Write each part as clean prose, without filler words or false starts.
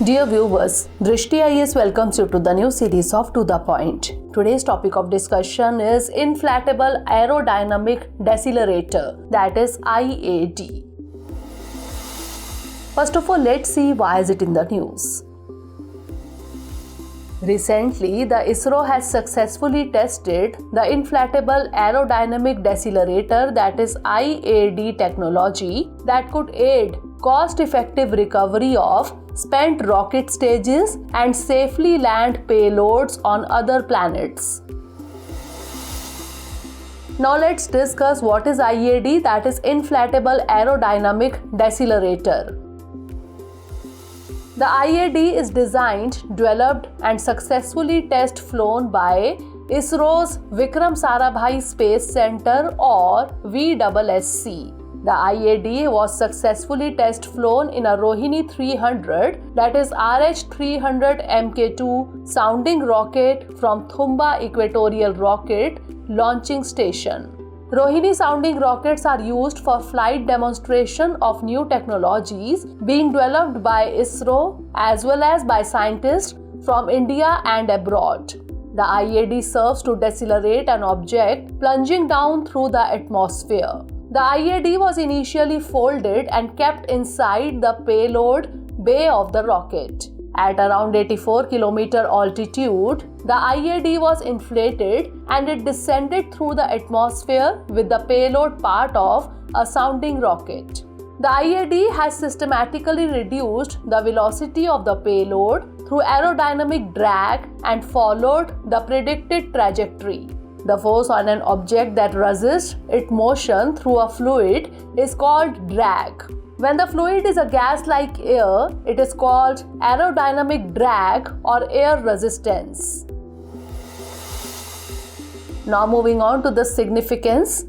Dear viewers, Drishti IAS welcomes you to the new series of To The Point. Today's topic of discussion is Inflatable Aerodynamic Decelerator, that is IAD. First of all, let's see why is it in the news. Recently, the ISRO has successfully tested the Inflatable Aerodynamic Decelerator, that is IAD technology, that could aid cost-effective recovery of spent rocket stages and safely land payloads on other planets. Now let's discuss what is IAD, that is Inflatable Aerodynamic Decelerator. The IAD is designed, developed and successfully test-flown by ISRO's Vikram Sarabhai Space Center or VSSC. The IAD was successfully test-flown in a Rohini 300, that is RH300 Mk2 sounding rocket from Thumba Equatorial Rocket Launching Station. Rohini sounding rockets are used for flight demonstration of new technologies being developed by ISRO as well as by scientists from India and abroad. The IAD serves to decelerate an object plunging down through the atmosphere. The IAD was initially folded and kept inside the payload bay of the rocket. At around 84 km altitude, the IAD was inflated and it descended through the atmosphere with the payload part of a sounding rocket. The IAD has systematically reduced the velocity of the payload through aerodynamic drag and followed the predicted trajectory. The force on an object that resists its motion through a fluid is called drag. When the fluid is a gas like air, it is called aerodynamic drag or air resistance. Now moving on to the significance.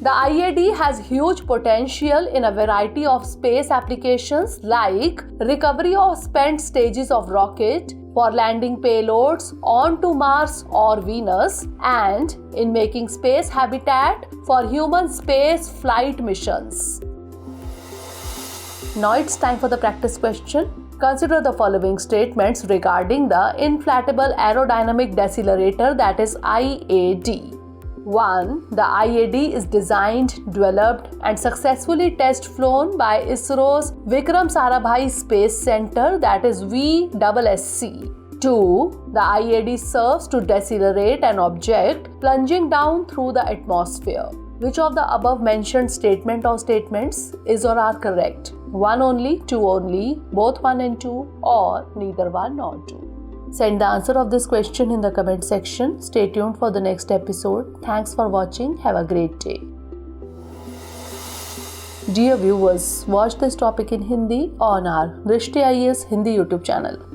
The IAD has huge potential in a variety of space applications like recovery of spent stages of rocket, for landing payloads onto Mars or Venus, and in making space habitat for human space flight missions. Now it's time for the practice question. Consider the following statements regarding the Inflatable Aerodynamic Decelerator, that is IAD. 1. The IAD is designed, developed and successfully test-flown by ISRO's Vikram Sarabhai Space Center, that is VSSC. 2. The IAD serves to decelerate an object plunging down through the atmosphere. Which of the above mentioned statement or statements is or are correct? 1 only, 2 only, both 1 and 2, or neither 1 nor 2? Send the answer of this question in the comment section. Stay tuned for the next episode. Thanks for watching. Have a great day. Dear viewers, watch this topic in Hindi on our Drishti IAS Hindi YouTube channel.